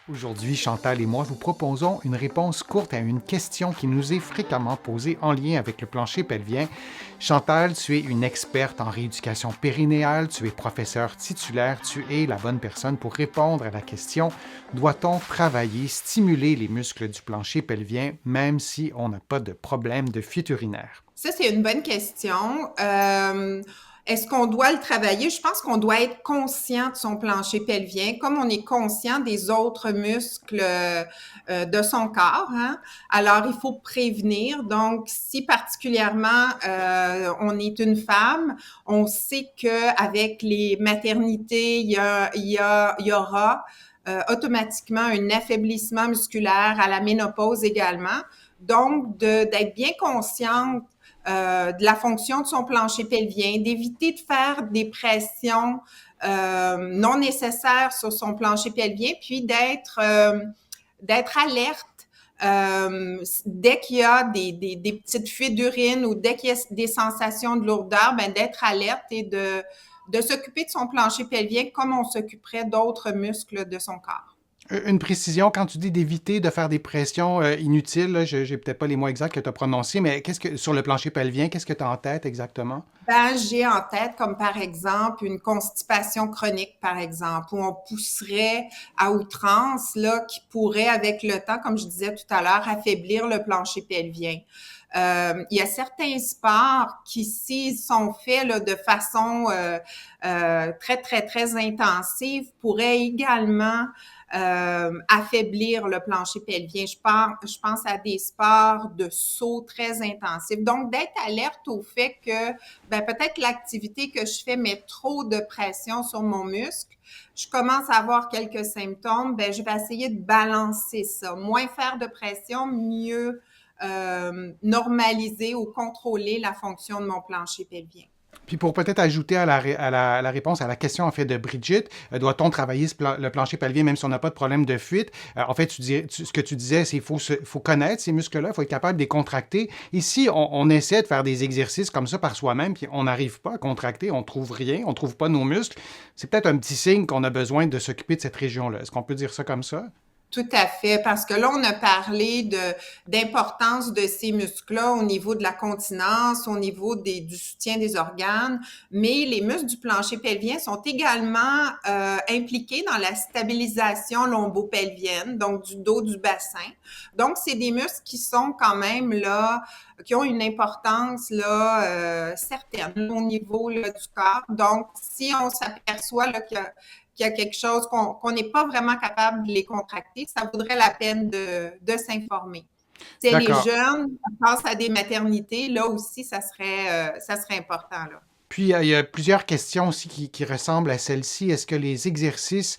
Aujourd'hui, Chantal et moi vous proposons une réponse courte à une question qui nous est fréquemment posée en lien avec le plancher pelvien. Chantal, tu es une experte en rééducation périnéale, tu es professeure titulaire, tu es la bonne personne pour répondre à la question: doit-on travailler, stimuler les muscles du plancher pelvien même si on n'a pas de problème de fuite urinaire? Ça, c'est une bonne question. Est-ce qu'on doit le travailler? Je pense qu'on doit être conscient de son plancher pelvien, comme on est conscient des autres muscles de son corps, hein. Alors, il faut prévenir. Donc, si particulièrement on est une femme, on sait que avec les maternités, il y aura automatiquement un affaiblissement musculaire à la ménopause également. Donc, d'être bien consciente de la fonction de son plancher pelvien, d'éviter de faire des pressions non nécessaires sur son plancher pelvien, puis d'être alerte dès qu'il y a des petites fuites d'urine ou dès qu'il y a des sensations de lourdeur, ben d'être alerte et de s'occuper de son plancher pelvien comme on s'occuperait d'autres muscles de son corps. Une précision, quand tu dis d'éviter de faire des pressions inutiles, là, je n'ai peut-être pas les mots exacts que tu as prononcés, mais sur le plancher pelvien, qu'est-ce que tu as en tête exactement? Ben, j'ai en tête comme par exemple une constipation chronique, par exemple, où on pousserait à outrance, là, qui pourrait, avec le temps, comme je disais tout à l'heure, affaiblir le plancher pelvien. Il y a certains sports qui, s'ils sont faits là, de façon très, très, très intensive, pourraient également affaiblir le plancher pelvien. Je pense à des sports de saut très intensifs. Donc, d'être alerte au fait que ben, peut-être l'activité que je fais met trop de pression sur mon muscle. Je commence à avoir quelques symptômes, ben, je vais essayer de balancer ça. Moins faire de pression, mieux normaliser ou contrôler la fonction de mon plancher pelvien. Puis pour peut-être ajouter à la réponse à la question en fait de Brigitte, doit-on travailler le plancher pelvien même si on n'a pas de problème de fuite? En fait, ce que tu disais, c'est qu'il faut connaître ces muscles-là, il faut être capable de les contracter. Ici, on essaie de faire des exercices comme ça par soi-même, puis on n'arrive pas à contracter, on trouve rien, on trouve pas nos muscles. C'est peut-être un petit signe qu'on a besoin de s'occuper de cette région-là. Est-ce qu'on peut dire ça comme ça? Tout à fait, parce que là, on a parlé d'importance de ces muscles-là au niveau de la continence, au niveau du soutien des organes, mais les muscles du plancher pelvien sont également impliqués dans la stabilisation lombo-pelvienne, donc du dos du bassin. Donc, c'est des muscles qui sont quand même là, qui ont une importance là certaine au niveau là, du corps. Donc, si on s'aperçoit là, qu'il y a quelque chose qu'on n'est pas vraiment capable de les contracter, ça vaudrait la peine de s'informer. Si elle est D'accord. jeune, passe à des maternités, là aussi, ça serait important. Là. Puis, il y a plusieurs questions aussi qui ressemblent à celle-ci. Est-ce que les exercices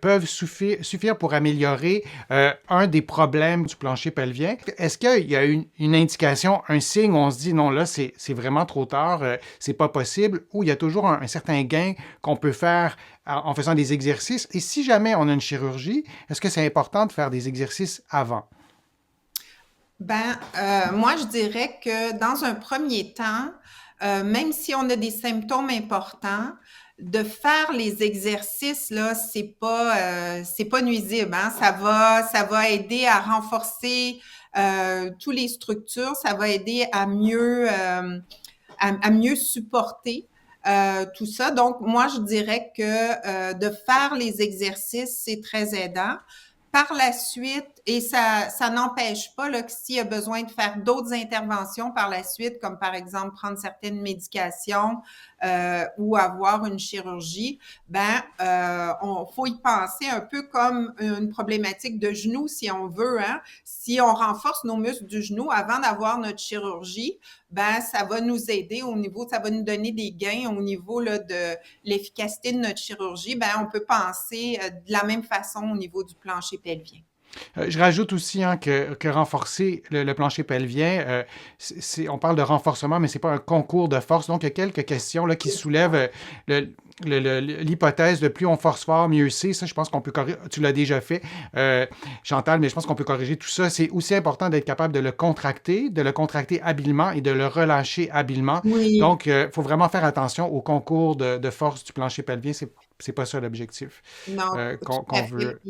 peuvent suffire pour améliorer un des problèmes du plancher pelvien? Est-ce qu'il y a une indication, un signe où on se dit non, là, c'est vraiment trop tard, c'est pas possible, ou il y a toujours un certain gain qu'on peut faire en faisant des exercices? Et si jamais on a une chirurgie, est-ce que c'est important de faire des exercices avant? Ben, moi, je dirais que dans un premier temps, même si on a des symptômes importants, de faire les exercices là, c'est pas nuisible, hein. Ça va aider à renforcer tous les structures, ça va aider à mieux supporter tout ça. Donc, moi, je dirais que de faire les exercices, c'est très aidant. Par la suite, et ça n'empêche pas là, que s'il y a besoin de faire d'autres interventions par la suite, comme par exemple prendre certaines médications ou avoir une chirurgie, ben, on faut y penser un peu comme une problématique de genou, si on veut. Hein? Si on renforce nos muscles du genou avant d'avoir notre chirurgie, ben, ça va nous aider au niveau, ça va nous donner des gains au niveau là, de l'efficacité de notre chirurgie. Ben, on peut penser de la même façon au niveau du plancher pelvien. Je rajoute aussi hein, que renforcer le plancher pelvien, on parle de renforcement, mais c'est pas un concours de force. Donc, il y a quelques questions là, qui soulèvent l'hypothèse de plus on force fort, mieux c'est. Ça, je pense qu'on peut corriger. Tu l'as déjà fait, Chantal, mais je pense qu'on peut corriger tout ça. C'est aussi important d'être capable de le contracter habilement et de le relâcher habilement. Oui, Donc, il faut vraiment faire attention au concours de force du plancher pelvien. C'est pas ça l'objectif non, tout qu'on à fait. veut.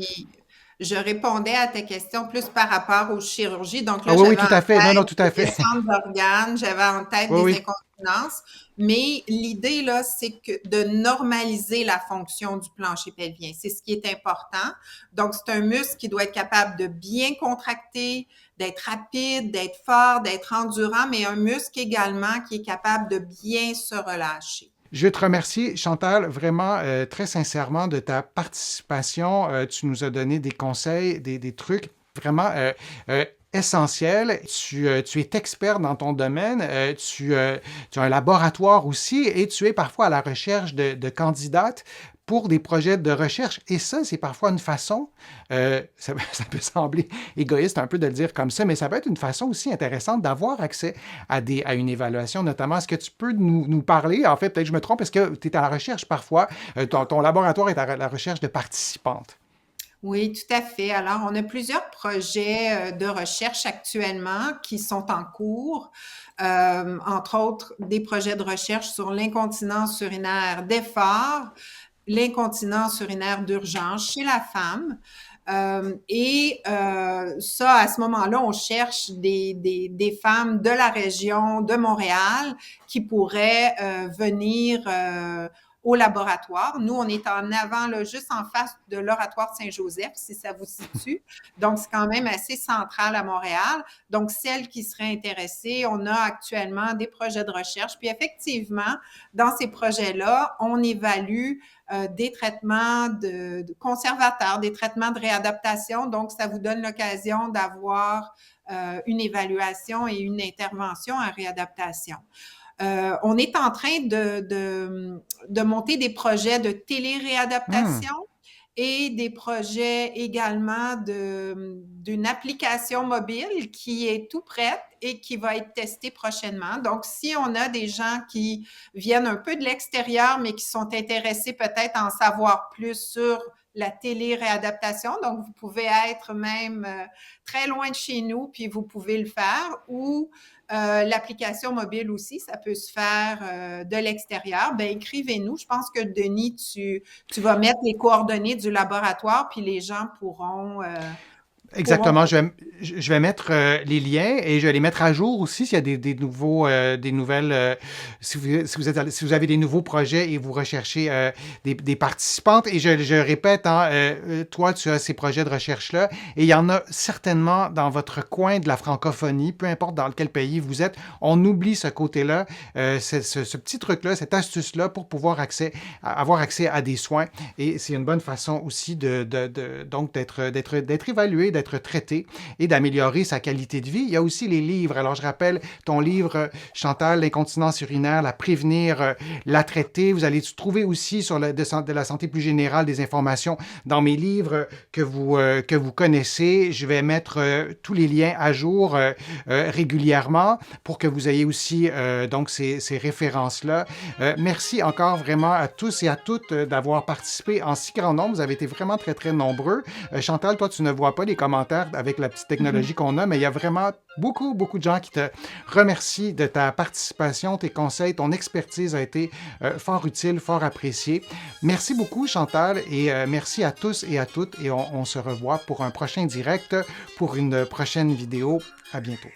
Puis je répondais à ta question plus par rapport aux chirurgies. Donc Ah là, oui, oui, j'avais tout à en fait. Non, non, tête tout à des fait. descentes d'organes, j'avais en tête Oui, des oui. incontinences. Mais l'idée, là, c'est que de normaliser la fonction du plancher pelvien. C'est ce qui est important. Donc, c'est un muscle qui doit être capable de bien contracter, d'être rapide, d'être fort, d'être endurant, mais un muscle également qui est capable de bien se relâcher. Je veux te remercier, Chantal, vraiment très sincèrement de ta participation. Tu nous as donné des conseils, des trucs vraiment essentiels. Tu es expert dans ton domaine. Tu as un laboratoire aussi et tu es parfois à la recherche de candidates pour des projets de recherche. Et ça, c'est parfois une façon, ça peut sembler égoïste un peu de le dire comme ça, mais ça peut être une façon aussi intéressante d'avoir accès à une évaluation, notamment. Est-ce que tu peux nous parler, en fait, peut-être je me trompe, est-ce que tu es à la recherche parfois, ton laboratoire est à la recherche de participantes? Oui, tout à fait. Alors, on a plusieurs projets de recherche actuellement qui sont en cours, entre autres des projets de recherche sur l'incontinence urinaire d'effort, l'incontinence urinaire d'urgence chez la femme. Ça, à ce moment-là, on cherche des femmes de la région de Montréal qui pourraient venir au laboratoire. Nous, on est en avant, là, juste en face de l'Oratoire Saint-Joseph, si ça vous situe. Donc, c'est quand même assez central à Montréal. Donc, celles qui seraient intéressées, on a actuellement des projets de recherche. Puis, effectivement, dans ces projets-là, on évalue des traitements de conservateurs, des traitements de réadaptation. Donc, ça vous donne l'occasion d'avoir une évaluation et une intervention en réadaptation. On est en train de monter des projets de télé-réadaptation et des projets également d'une application mobile qui est tout prête et qui va être testée prochainement. Donc, si on a des gens qui viennent un peu de l'extérieur, mais qui sont intéressés peut-être à en savoir plus sur la télé-réadaptation, donc vous pouvez être même très loin de chez nous, puis vous pouvez le faire, ou l'application mobile aussi, ça peut se faire de l'extérieur. Ben, écrivez-nous. Je pense que Denis, tu vas mettre les coordonnées du laboratoire, puis les gens pourront Exactement. Je vais mettre les liens et je vais les mettre à jour aussi s'il y a des nouvelles, si vous avez des nouveaux projets et vous recherchez des participantes. Et je répète, hein, toi, tu as ces projets de recherche-là et il y en a certainement dans votre coin de la francophonie, peu importe dans quel pays vous êtes. On oublie ce côté-là, ce petit truc-là, cette astuce-là pour pouvoir avoir accès à des soins. Et c'est une bonne façon aussi donc d'être évalué, d'être traité et d'améliorer sa qualité de vie. Il y a aussi les livres. Alors, je rappelle ton livre, Chantal, l'incontinence urinaire, la prévenir, la traiter. Vous allez trouver aussi sur de la santé plus générale des informations dans mes livres que vous connaissez. Je vais mettre tous les liens à jour régulièrement pour que vous ayez aussi donc ces références-là. Merci encore vraiment à tous et à toutes d'avoir participé en si grand nombre. Vous avez été vraiment très, très nombreux. Chantal, toi, tu ne vois pas les commentaires avec la petite technologie qu'on a, mais il y a vraiment beaucoup, beaucoup de gens qui te remercient de ta participation, tes conseils, ton expertise a été fort utile, fort appréciée. Merci beaucoup, Chantal, et merci à tous et à toutes, et on se revoit pour un prochain direct, pour une prochaine vidéo. À bientôt.